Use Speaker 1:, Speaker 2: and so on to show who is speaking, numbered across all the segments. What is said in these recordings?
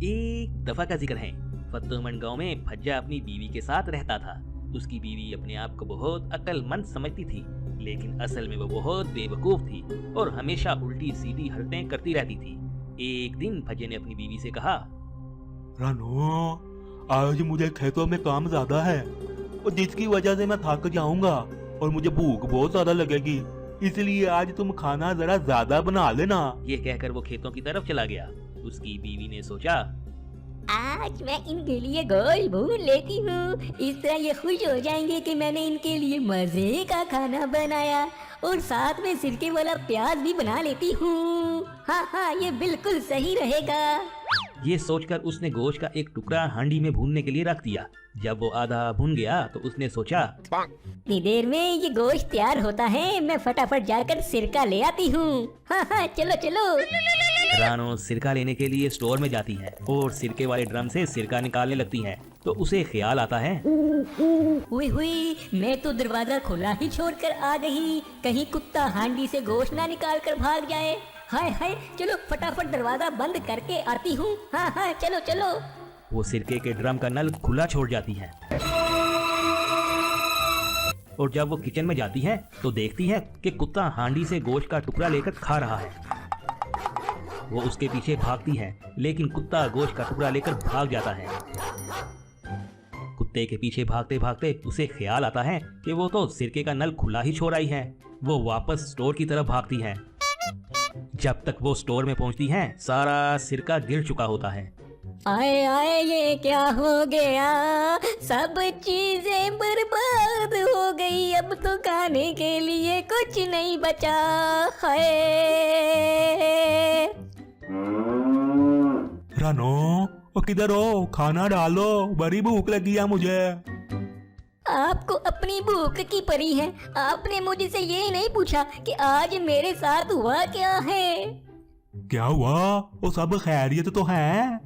Speaker 1: एक दफा का जिक्र है। फत्तोमंड गांव में भज्जा अपनी बीवी के साथ रहता था। उसकी बीवी अपने आप को बहुत अक्लमंद समझती थी, लेकिन असल में वो बहुत बेवकूफ थी और हमेशा उल्टी सीधी हरकतें करती रहती थी। एक दिन भज्जे ने अपनी बीवी से कहा,
Speaker 2: रानो, आज मुझे खेतों में काम ज्यादा है और जिसकी वजह से मैं थक जाऊंगा और मुझे भूख बहुत ज्यादा लगेगी, इसलिए आज तुम खाना जरा ज्यादा बना लेना।
Speaker 1: ये कहकर वो खेतों की तरफ चला गया। उसकी बीवी ने सोचा,
Speaker 3: आज मैं इनके लिए गोश्त भून लेती हूँ, इस तरह ये खुश हो जाएंगे कि मैंने इनके लिए मजे का खाना बनाया और साथ में सिरके वाला प्याज भी बना लेती हूँ। हाँ हाँ, ये बिल्कुल सही रहेगा।
Speaker 1: ये सोचकर उसने गोश्त का एक टुकड़ा हांडी में भूनने के लिए रख दिया। जब वो आधा भुन गया तो उसने सोचा,
Speaker 3: इतनी देर में ये गोश्त तैयार होता है, मैं फटाफट जाकर सिरका ले आती हूँ। हाँ हाँ, चलो चलो।
Speaker 1: रानो सिरका लेने के लिए स्टोर में जाती है और सिरके वाले ड्रम से सिरका निकालने लगती है। तो उसे ख्याल आता है,
Speaker 3: हुई हुई, मैं तो दरवाजा खुला ही छोड़कर आ गई, कहीं कुत्ता हांडी से गोश्त ना निकाल कर भाग जाए। हाय हाय, चलो फटाफट दरवाजा बंद करके आती हूँ। हाँ हाँ, चलो चलो।
Speaker 1: वो सिरके के ड्रम का नल खुला छोड़ जाती है और जब वो किचन में जाती है तो देखती है कि कुत्ता हांडी से गोश्त का टुकड़ा लेकर खा रहा है। वो उसके पीछे भागती है, लेकिन कुत्ता गोश्त का टुकड़ा लेकर भाग जाता है। कुत्ते के पीछे भागते भागते उसे ख्याल आता है कि वो तो सिरके का नल खुला ही छोड़ आई है। वो वापस स्टोर की तरफ भागती है। जब तक वो स्टोर में पहुंचती है, सारा सिरका गिर चुका होता है।
Speaker 3: आए आए, ये क्या हो गया, सब चीजें बर्बाद हो गई, अब तो खाने के लिए कुछ नहीं बचा। हाय
Speaker 2: रानो, वो किधर हो? खाना डालो, बड़ी भूख लगी है मुझे।
Speaker 3: आपको अपनी भूख की पड़ी है। आपने मुझसे ये नहीं पूछा कि आज मेरे साथ हुआ क्या है।
Speaker 2: क्या हुआ? वो सब खैरियत तो है?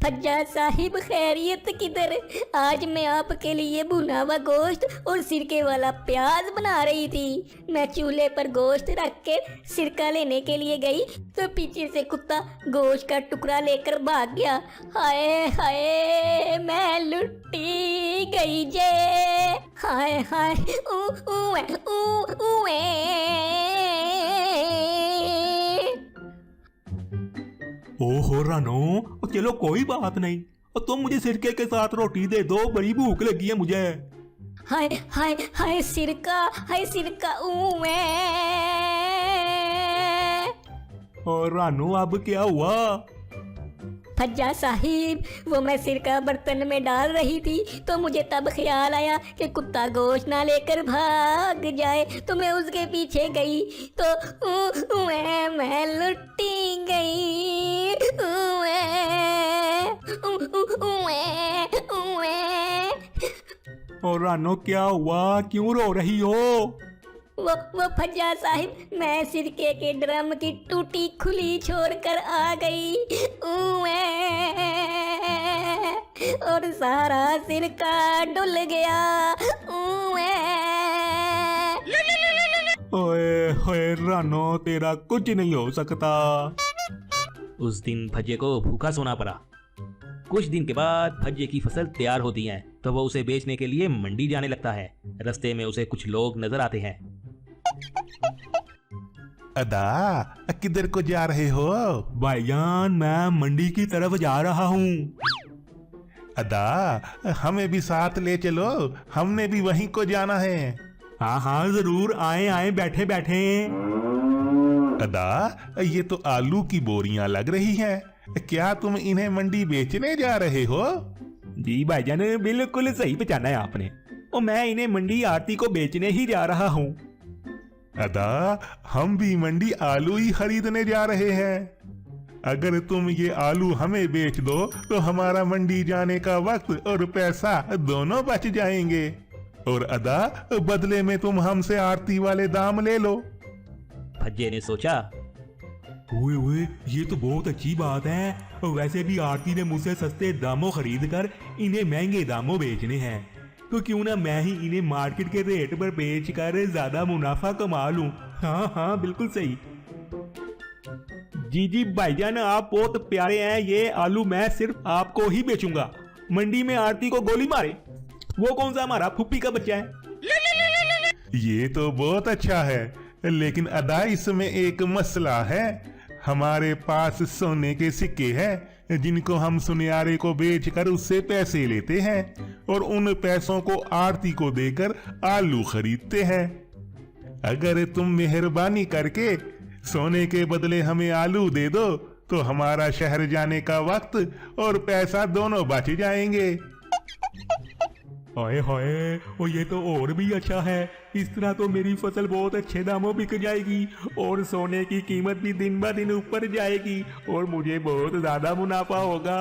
Speaker 3: भज्जा साहिब, खैरियत किधर। आज मैं आपके लिए भुना हुआ गोश्त और सिरके वाला प्याज बना रही थी। मैं चूल्हे पर गोश्त रख के सिरका लेने के लिए गई तो पीछे से कुत्ता गोश्त का टुकड़ा लेकर भाग गया। हाय हाय, मैं लुटी गई जे। हाय हाय, ऊ ऊ ऊ ऊ
Speaker 2: ओहो रानो, चलो कोई बात नहीं, और तुम मुझे सिरके के साथ रोटी दे दो, बड़ी भूख लगी है मुझे।
Speaker 3: हाय हाय हाय, सिरका, हाय सिरका,
Speaker 2: और रानो, अब क्या हुआ?
Speaker 3: भज्जा साहिब, वो मैं सिरका बर्तन में डाल रही थी तो मुझे तब ख्याल आया कि कुत्ता गोश्त ना लेकर भाग जाए, तो मैं उसके पीछे गई तो मैं लुटी गई।
Speaker 2: और रानो, क्या हुआ? क्यों रो रही हो?
Speaker 3: वो भज्जा साहिब, मैं सिरके के ड्रम की टूटी खुली छोड़कर आ गई और सारा सिरका डुल गया।
Speaker 2: ओए होए रानो, तेरा कुछ नहीं हो सकता।
Speaker 1: उस दिन भज्जे को भूखा सोना पड़ा। कुछ दिन के बाद भज्जे की फसल तैयार होती है तो वो उसे बेचने के लिए मंडी जाने लगता है। रास्ते में उसे कुछ लोग नजर आते हैं।
Speaker 2: अदा, किधर को जा रहे हो? भाईजान, मैं मंडी की तरफ जा रहा हूँ। अदा, हमें भी साथ ले चलो, हमने भी वहीं को जाना है। हाँ हाँ जरूर, आए आए, बैठे बैठे। अदा, ये तो आलू की बोरियां लग रही हैं, क्या तुम इन्हें मंडी बेचने जा रहे हो? जी भाईजान, बिल्कुल सही पहचाना है आपने, और मैं इन्हें मंडी आरती को बेचने ही जा रहा हूँ। अदा, हम भी मंडी आलू ही खरीदने जा रहे हैं। अगर तुम ये आलू हमें बेच दो तो हमारा मंडी जाने का वक्त और पैसा दोनों बच जाएंगे, और अदा, बदले में तुम हमसे आरती वाले दाम ले लो।
Speaker 1: भज्जे ने सोचा,
Speaker 2: ओए, ये तो बहुत अच्छी बात है। वैसे भी आरती ने मुझसे सस्ते दामों खरीद कर इन्हें महंगे दामों बेचने हैं, तो क्यों ना मैं ही इन्हें मार्केट के रेट पर बेचकर ज्यादा मुनाफा कमा लूं। हाँ हाँ, बिल्कुल सही। जी भाईजान, आप बहुत प्यारे हैं। ये आलू मैं सिर्फ आपको ही बेचूंगा। मंडी में आरती को गोली मारे, वो कौन सा हमारा फुप्पी का बच्चा है? ये तो बहुत अच्छा है, लेकिन अदा इसमें एक मसला है। हमारे पास सोने के सिक्के हैं जिनको हम सुनियारे को बेचकर उससे पैसे लेते हैं और उन पैसों को आरती को देकर आलू खरीदते हैं। अगर तुम मेहरबानी करके सोने के बदले हमें आलू दे दो तो हमारा शहर जाने का वक्त और पैसा दोनों बच जाएंगे। हाय हाय, और ये तो और भी अच्छा है। इस तरह तो मेरी फसल बहुत अच्छे दामों बिक जाएगी और सोने की कीमत भी दिन ब दिन ऊपर जाएगी और मुझे बहुत ज्यादा मुनाफा होगा।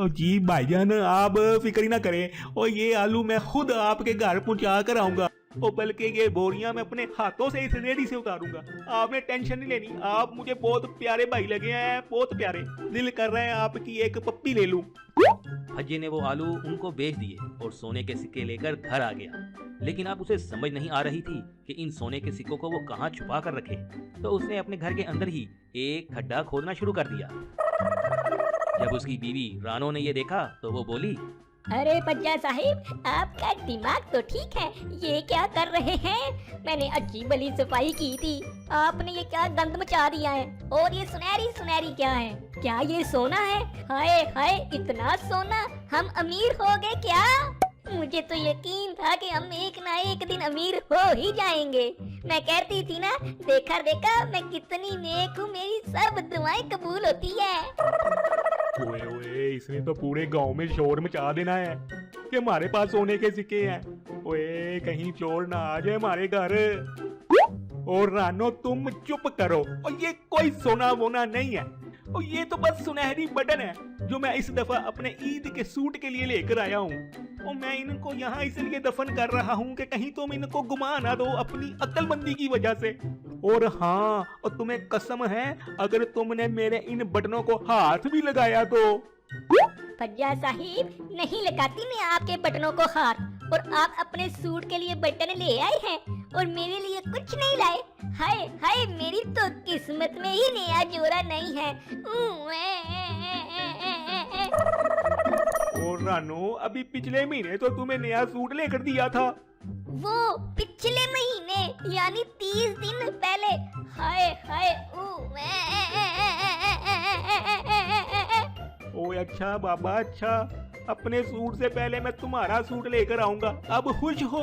Speaker 2: जी भाईजान, आप फिक्र ना करें, और ये आलू मैं खुद आपके घर पहुंचा कर आऊंगा, और बल्कि ये बोरियां मैं अपने हाथों से इस रेडी से उतारूंगा। आपने टेंशन नहीं लेनी। आप मुझे बहुत प्यारे भाई लगे हैं, बहुत प्यारे। दिल कर रहे हैं आपकी एक पप्पी ले लूं।
Speaker 1: फज्जे ने वो आलू उनको बेच दिए और सोने के सिक्के लेकर घर आ गया। लेकिन अब उसे समझ नहीं आ रही थी कि इन सोने के सिक्कों को वो कहाँ छुपा कर रखे। तो उसने अपने घर के अंदर ही एक खड्डा खोदना शुरू कर दिया। जब उसकी बीवी रानो ने ये देखा तो वो बोली,
Speaker 3: अरे पज्जा साहिब, आपका दिमाग तो ठीक है, ये क्या कर रहे हैं? मैंने अच्छी भली सफाई की थी, आपने ये क्या गंद मचा दिया है? और ये सुनहरी सुनहरी क्या है? क्या ये सोना है? हाय हाय, इतना सोना! हम अमीर हो गए क्या? मुझे तो यकीन था कि हम एक ना एक दिन अमीर हो ही जाएंगे। मैं कहती थी ना, देखा देखा मैं कितनी नेक हूँ, मेरी सब दुआएं कबूल होती है।
Speaker 2: ओए ओए, इसने तो पूरे गांव में शोर मचा देना है कि हमारे पास सोने के सिक्के हैं। ओए, कहीं चोर ना आ जाए हमारे घर। और रानो, तुम चुप करो। और ये कोई सोना वोना नहीं है, और ये तो बस सुनहरी बटन है जो मैं इस दफा अपने ईद के सूट के लिए लेकर आया हूँ। और मैं इनको यहाँ इसलिए दफन कर रहा हूँ कि कहीं तुम इनको गुमा ना दो अपनी अक्लमंदी की वजह से। और हाँ, और तुम्हें कसम है, अगर तुमने मेरे इन बटनों को हाथ भी लगाया तो।
Speaker 3: फज्जा साहिब, नहीं लगाती मैं आपके बटनों को हाथ। और आप अपने सूट के लिए बटन ले आए हैं और मेरे लिए कुछ नहीं लाए। हाय हाय, मेरी तो किस्मत में ही नया जोड़ा नहीं है।
Speaker 2: और रानो, अभी पिछले महीने तो तुम्हें नया सूट लेकर दिया था।
Speaker 3: वो पिछले महीने यानी 30 दिन पहले। हाय हाय,
Speaker 2: ओए अच्छा बाबा, अच्छा। अपने सूट से पहले मैं तुम्हारा सूट लेकर आऊंगा। अब खुश हो?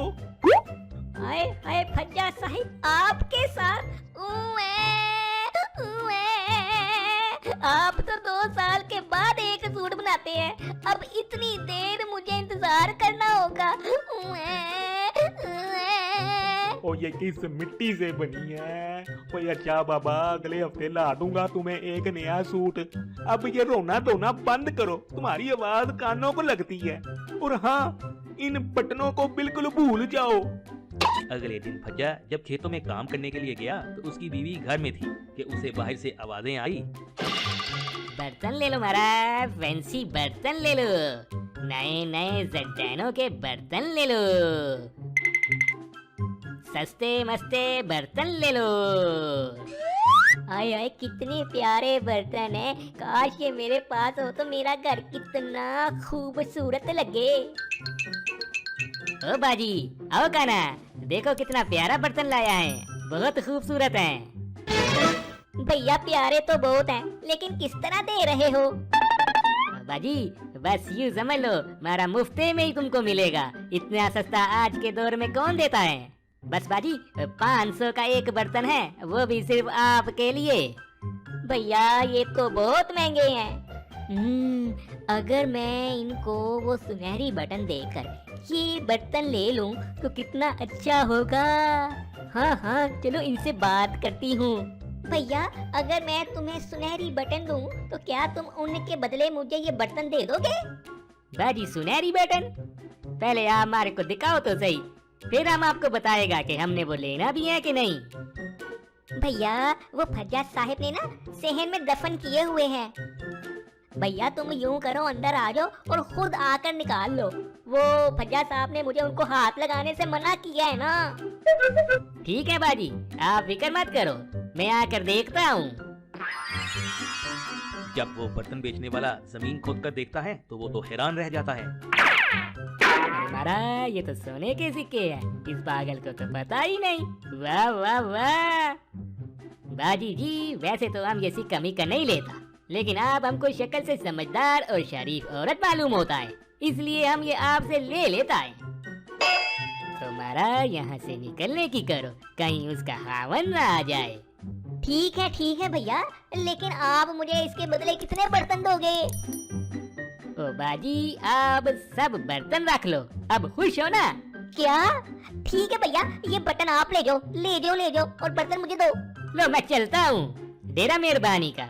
Speaker 3: हाय हाय फज्जा साहिब, आपके साथ आप तो 2 साल के बाद एक सूट बनाते हैं। अब इतनी देर मुझे इंतजार करना होगा।
Speaker 2: ओ, ये किस मिट्टी से बनी है? ओए अच्छा बाबा, अगले हफ्ते ला दूंगा तुम्हें एक नया सूट। अब ये रोना धोना बंद करो, तुम्हारी आवाज कानों को लगती है। और हाँ, इन बटनों को बिल्कुल भूल जाओ।
Speaker 1: अगले दिन फज्जा जब खेतों में काम करने के लिए गया तो उसकी बीवी घर में थी कि उसे बाहर से आवाजें आई,
Speaker 4: बर्तन ले लो महाराज, फैंसी बर्तन ले लो, नए नए जर्दानों के बर्तन ले लो, सस्ते मस्ते बर्तन ले लो।
Speaker 3: आय आय, कितने प्यारे बर्तन हैं। काश ये मेरे पास हो तो मेरा घर कितना खूबसूरत लगे।
Speaker 4: ओ बाजी, आओ काना, देखो कितना प्यारा बर्तन लाया है, बहुत खूबसूरत है।
Speaker 3: भैया प्यारे तो बहुत हैं, लेकिन किस तरह दे रहे हो?
Speaker 4: बाजी बस यूं समझ लो, हमारा मुफ्ते में ही तुमको मिलेगा। इतना सस्ता आज के दौर में कौन देता है। बस बाजी 500 का एक बर्तन है, वो भी सिर्फ आपके लिए।
Speaker 3: भैया ये तो बहुत महंगे हैं। अगर मैं इनको वो सुनहरी बटन देकर ये बर्तन ले लूं तो कितना अच्छा होगा। हाँ हाँ, चलो इनसे बात करती हूँ। भैया, अगर मैं तुम्हें सुनहरी बटन दूं तो क्या तुम उनके बदले मुझे ये बर्तन दे दोगे?
Speaker 4: बाजी सुनहरी बटन? पहले आप हमारे को दिखाओ तो सही, फिर हम आपको बताएगा कि हमने वो लेना भी है कि नहीं।
Speaker 3: भैया वो फज्जा साहिब ने ना सहन में दफन किए हुए हैं। भैया तुम यूं करो, अंदर आ जाओ और खुद आकर निकाल लो। वो फज्जा साहब ने मुझे उनको हाथ लगाने से मना किया है ना।
Speaker 4: ठीक है बाजी, आप फिक्र मत करो, मैं आकर देखता हूँ।
Speaker 1: जब वो बर्तन बेचने वाला जमीन खोद कर देखता है तो वो तो हैरान रह जाता है।
Speaker 4: अरे महाराज, ये तो सोने के सिक्के हैं, इस पागल को तो पता ही नहीं। वाह वाह वाह। बाजी जी, वैसे तो हम ये सिक्का मिक्का नहीं लेता, लेकिन आप हमको शक्ल से समझदार और शरीफ औरत मालूम होता है, इसलिए हम ये आपसे ले लेता है। तो महाराज, यहाँ से निकलने की करो, कहीं उसका खावन ना आ जाए।
Speaker 3: ठीक है भैया, लेकिन आप मुझे इसके बदले कितने बर्तन दोगे?
Speaker 4: ओ बाजी, आप सब बर्तन रख लो, अब खुश हो ना?
Speaker 3: क्या? ठीक है भैया, ये बर्तन आप ले जाओ, और बर्तन मुझे दो।
Speaker 4: लो मैं चलता हूँ, डेरा मेहरबानी का।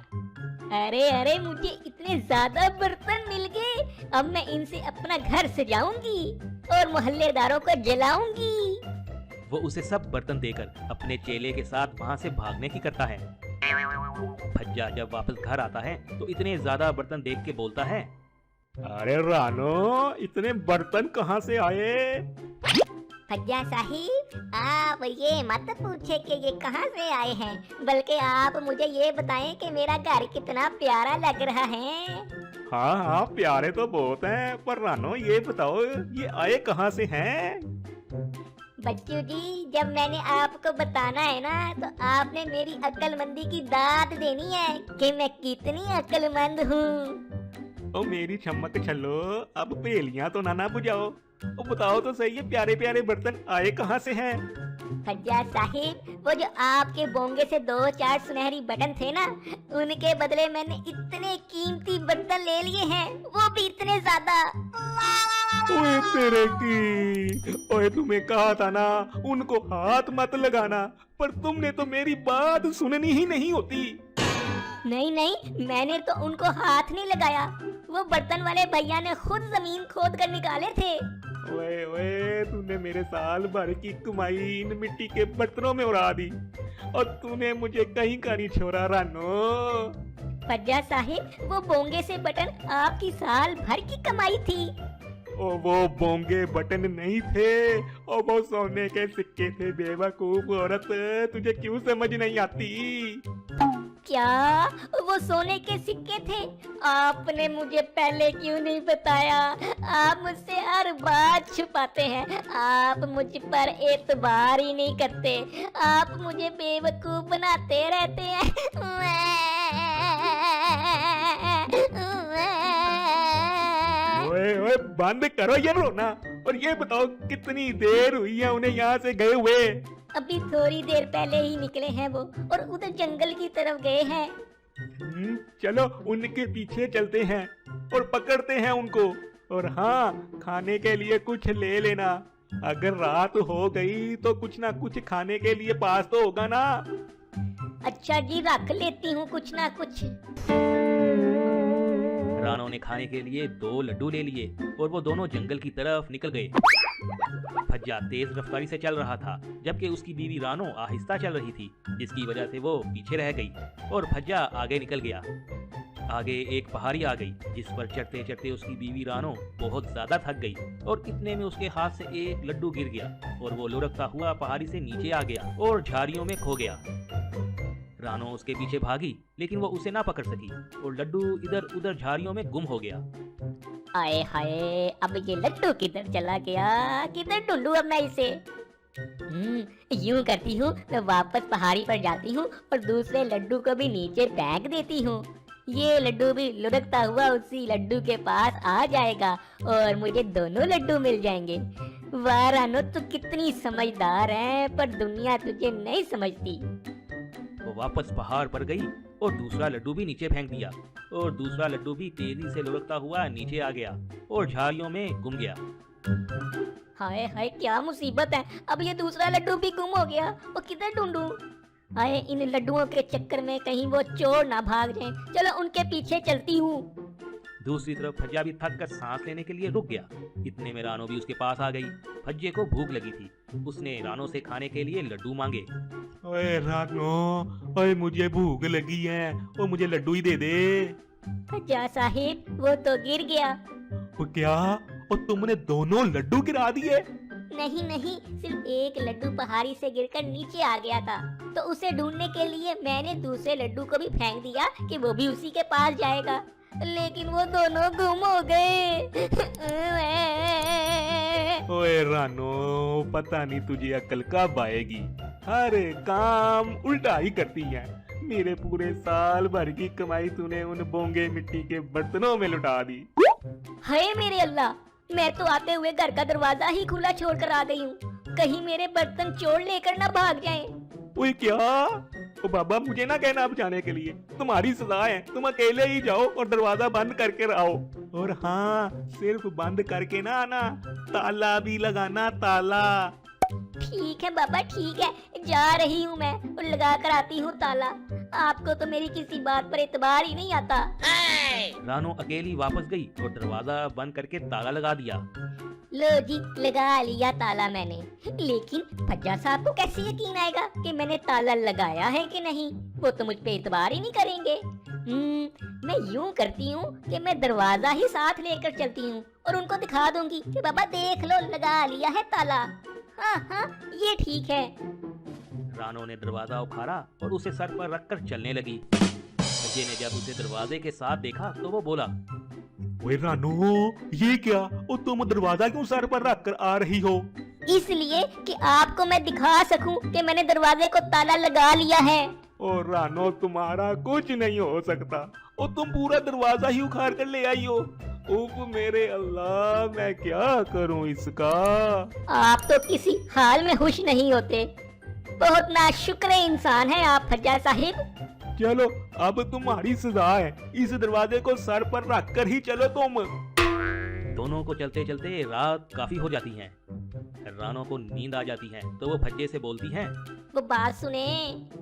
Speaker 3: अरे मुझे इतने ज्यादा बर्तन मिल गए, अब मैं इनसे अपना घर सजाऊंगी और मोहल्लेदारों को जलाऊंगी।
Speaker 1: वो उसे सब बर्तन देकर अपने चेले के साथ वहाँ से भागने की करता है। भज्जा जब वापस घर आता है तो इतने ज्यादा बर्तन देख के बोलता है,
Speaker 2: अरे रानो, इतने बर्तन कहाँ से आए?
Speaker 3: भज्जा साहिब, आप ये मत पूछे कि ये कहाँ से आए हैं, बल्कि आप मुझे ये बताएं कि मेरा घर कितना प्यारा लग रहा है।
Speaker 2: हाँ, प्यारे तो बहुत हैं, पर रानो ये बताओ, ये आए कहाँ से हैं?
Speaker 3: बच्चू जी, जब मैंने आपको बताना है ना, तो आपने मेरी अक्लमंदी की दाद देनी है कि मैं कितनी अक्लमंद हूँ।
Speaker 2: ओ मेरी छमक छल्लो, अब पहेलियां तो ना बुझाओ, ओ बताओ तो सही, ये प्यारे प्यारे बर्तन आए कहाँ से हैं?
Speaker 3: भज्जा साहिब, वो जो आपके बोंगे से 2-4 सुनहरी बटन थे ना, उनके बदले मैंने इतने कीमती बर्तन ले लिए हैं, वो भी इतने ज्यादा।
Speaker 2: ओए तेरे की, ओए तुम्हें कहा था ना उनको हाथ मत लगाना, पर तुमने तो मेरी बात सुननी ही नहीं होती।
Speaker 3: नहीं, मैंने तो उनको हाथ नहीं लगाया, वो बर्तन वाले भैया ने खुद जमीन खोद कर निकाले थे।
Speaker 2: ओए, तूने मेरे साल भर की कमाई इन मिट्टी के बर्तनों में उड़ा दी, और तूने मुझे कहीं का नहीं छोड़ा रानो।
Speaker 3: भज्जा साहिब, वो बोंगे से बटन आपकी साल भर की कमाई थी।
Speaker 2: ओ वो बोंगे बटन नहीं थे, ओ वो सोने के सिक्के थे। बेवकूफ औरत, तुझे क्यों समझ नहीं आती?
Speaker 3: क्या वो सोने के सिक्के थे? आपने मुझे पहले क्यों नहीं बताया? आप मुझसे हर बात छुपाते हैं, आप मुझ पर एतबार ही नहीं करते, आप मुझे बेवकूफ बनाते रहते हैं।
Speaker 2: ओए बंद करो ये रोना, और ये बताओ कितनी देर हुई है उन्हें यहाँ से गए हुए?
Speaker 3: अभी थोड़ी देर पहले ही निकले हैं वो, और उधर जंगल की तरफ गए हैं।
Speaker 2: चलो उनके पीछे चलते हैं और पकड़ते हैं उनको, और हाँ, खाने के लिए कुछ ले लेना। अगर रात हो गई तो कुछ ना कुछ खाने के लिए पास तो होगा ना।
Speaker 3: अच्छा जी, रख लेती हूँ कुछ ना कुछ।
Speaker 1: रानो ने खाने के लिए 2 लड्डू ले लिए और वो दोनों जंगल की तरफ निकल गए। भज्जा तेज रफ्तारी से चल रहा था, जबकि उसकी बीवी रानो आहिस्ता चल रही थी, जिसकी वजह से वो पीछे रह गई और भज्जा आगे निकल गया। आगे एक पहाड़ी आ गई, जिस पर चढ़ते चढ़ते उसकी बीवी रानो बहुत ज्यादा थक गई, और इतने में उसके हाथ से एक लड्डू गिर गया और वो लुढ़कता हुआ पहाड़ी से नीचे आ गया और झाड़ियों में खो गया। रानो उसके पीछे भागी, लेकिन वो उसे ना पकड़ सकी और लड्डू इधर उधर झाड़ियों में गुम हो गया।
Speaker 3: आए हाय, अब ये लड्डू किधर चला गया? किधर ढूंढूं अब मैं इसे? यूं करती हूँ, मैं वापस पहाड़ी पर जाती हूँ और दूसरे लड्डू को भी नीचे फेंक देती हूँ। ये लड्डू भी लुढ़कता हुआ उसी लड्डू के पास आ जाएगा और मुझे दोनों लड्डू मिल जाएंगे। वाह रानो, तू कितनी समझदार है, पर दुनिया तुझे नहीं समझती।
Speaker 1: वो वापस पहाड़ पर गई और दूसरा लड्डू भी नीचे फेंक दिया, और दूसरा लड्डू भी तेजी से लुढ़कता हुआ नीचे आ गया और झाड़ियों में गुम गया।
Speaker 3: हाय हाय, क्या मुसीबत है, अब ये दूसरा लड्डू भी गुम हो गया, वो किधर ढूंढूं? हाय, इन लड्डुओं के चक्कर में कहीं वो चोर ना भाग जाएं। चलो उनके पीछे चलती हूँ।
Speaker 1: दूसरी तरफ भज्जा भी थक कर सांस लेने के लिए रुक गया। इतने में रानो भी उसके पास आ गई। भज्जे को भूख लगी थी, उसने रानो से खाने के लिए लड्डू मांगे।
Speaker 2: ओए रानो, ओए मुझे भूख लगी है, ओ मुझे लड्डू ही दे दे।
Speaker 3: भज्जा साहिब, वो तो गिर गया।
Speaker 2: वो क्या? और तुमने दोनों लड्डू गिरा दिए?
Speaker 3: नहीं नहीं, सिर्फ एक लड्डू पहाड़ी से गिरकर नीचे आ गया था, तो उसे ढूंढने के लिए मैंने दूसरे लड्डू को भी फेंक दिया कि वो भी उसी के पास जाएगा, लेकिन वो दोनों गुम हो गए।
Speaker 2: ओए रानो, पता नहीं तुझे अक्ल कब आएगी। हर काम उल्टा ही करती है। मेरे पूरे साल भर की कमाई तूने उन बोंगे मिट्टी के बर्तनों में लुटा दी।
Speaker 3: हाय मेरे अल्लाह, मैं तो आते हुए घर का दरवाजा ही खुला छोड़कर आ गई हूँ, कहीं मेरे बर्तन चोर लेकर ना भाग जाएं।
Speaker 2: ओए क्या? ओ बाबा, मुझे ना कहना अब जाने के लिए, तुम्हारी सलाह है, तुम अकेले ही जाओ और दरवाजा बंद करके आओ। और हाँ, सिर्फ बंद करके ना आना, ताला भी लगाना, ताला।
Speaker 3: ठीक है बाबा ठीक है, जा रही हूँ मैं और लगा कर आती हूँ ताला। आपको तो मेरी किसी बात पर एतबार ही नहीं आता।
Speaker 1: रानो अकेली वापस गई और दरवाजा बंद करके ताला लगा दिया।
Speaker 3: लो जी, लगा लिया ताला मैंने, लेकिन फज्जा साहब को कैसे यकीन आएगा कि मैंने ताला लगाया है कि नहीं? वो तो मुझ पे एतबार ही नहीं करेंगे। मैं यूं करती हूँ कि मैं दरवाजा ही साथ लेकर चलती हूँ और उनको दिखा दूंगी कि बाबा देख लो, लगा लिया है ताला। हाँ हाँ, ये ठीक है।
Speaker 1: रानो ने दरवाजा उखाड़ा और उसे सर पर रखकर चलने लगी। फज्जे ने जब उसे दरवाजे के साथ देखा तो वो बोला,
Speaker 2: ओए रानो, ये क्या? ओ तुम दरवाजा क्यों सर पर रख कर आ रही हो?
Speaker 3: इसलिए कि आपको मैं दिखा सकूं कि मैंने दरवाजे को ताला लगा लिया है।
Speaker 2: ओ रानो, तुम्हारा कुछ नहीं हो सकता। ओ तुम पूरा दरवाजा ही उखाड़ कर ले आई हो। उफ मेरे अल्लाह, मैं क्या करूं इसका?
Speaker 3: आप तो किसी हाल में खुश नहीं होते। बहुत नाशुक्र इंसान है आप फज्जा साहिब।
Speaker 2: चलो, अब तुम्हारी सजा है, इस दरवाजे को सर पर रख कर ही चलो तुम।
Speaker 1: दोनों को चलते चलते रात काफी हो जाती है। रानो को नींद आ जाती है तो वो फज्जे से बोलती है,
Speaker 3: वो बात सुने,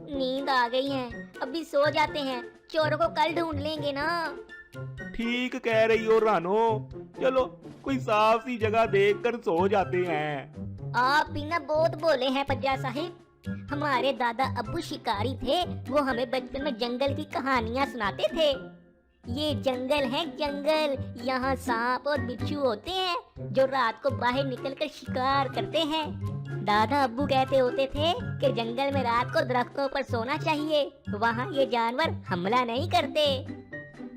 Speaker 3: नींद आ गई है, अभी सो जाते हैं, चोरों को कल ढूंढ लेंगे ना।
Speaker 2: ठीक कह रही हो रानो, चलो कोई साफ सी जगह देखकर सो जाते हैं।
Speaker 3: आप भी ना बहुत बोले हैं फज्जा साहिब। हमारे दादा अब्बू शिकारी थे, वो हमें बचपन में जंगल की कहानियां सुनाते थे। ये जंगल है जंगल, यहाँ सांप और बिच्छू होते हैं जो रात को बाहर निकलकर शिकार करते हैं। दादा अब्बू कहते होते थे कि जंगल में रात को दरख्तों पर सोना चाहिए, वहाँ ये जानवर हमला नहीं करते।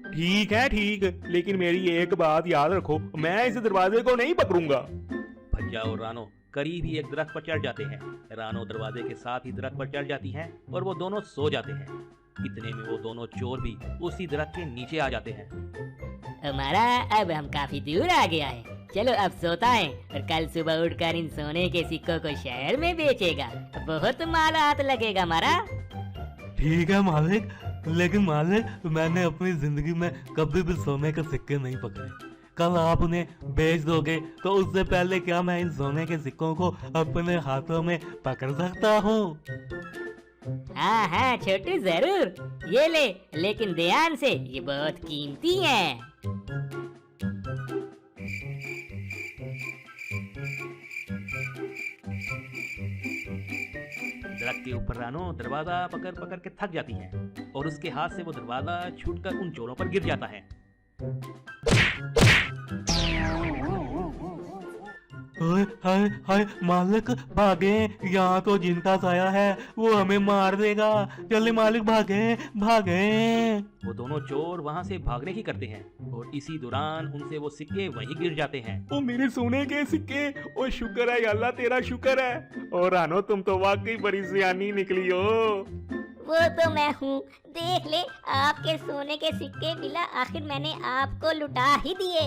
Speaker 2: ठीक है ठीक, लेकिन मेरी एक बात याद रखो, मैं इस दरवाजे को नहीं पकड़ूंगा।
Speaker 1: फज्जा और रानो करीब ही एक दरख्त पर चढ़ जाते हैं। रानो दरवाजे के साथ ही दरख्त पर चढ़ जाती है और वो दोनों सो जाते हैं। इतने में वो दोनों चोर भी उसी दरख्त के नीचे आ जाते हैं।
Speaker 4: हमारा अब हम काफी दूर आ गया है, चलो अब सोता है और कल सुबह उठकर इन सोने के सिक्कों को शहर में बेचेगा, बहुत माल हाथ लगेगा हमारा।
Speaker 5: ठीक है मालिक, लेकिन मालिक मैंने अपनी जिंदगी में कभी भी सोने के सिक्के नहीं पकड़े। कल आप उन्हें बेच दोगे तो उससे पहले क्या मैं इन सोने के सिक्कों को अपने हाथों में पकड़ सकता हूँ?
Speaker 4: हाँ हाँ छोटू जरूर, ये ले, लेकिन ध्यान से, ये बहुत कीमती है।
Speaker 1: दरख्त के ऊपर रानो दरवाजा पकड़ पकड़ के थक जाती है और उसके हाथ से वो दरवाजा छूटकर उन चोरों पर गिर जाता है।
Speaker 5: हाय हाय मालिक भागे, यहाँ तो जिनका साया है, वो हमें मार देगा। जल्दी मालिक भागे भागे।
Speaker 1: वो दोनों चोर वहाँ से भागने की करते हैं और इसी दौरान उनसे वो सिक्के वहीं गिर जाते हैं।
Speaker 2: ओ मेरे सोने के सिक्के, ओ शुक्र है अल्लाह, तेरा शुक्र है। और रानो, तुम तो वाकई बड़ी सियानी निकली हो।
Speaker 3: वो तो मैं हूँ, देख ले आपके सोने के सिक्के मिला, आखिर मैंने आपको लुटा ही दिए।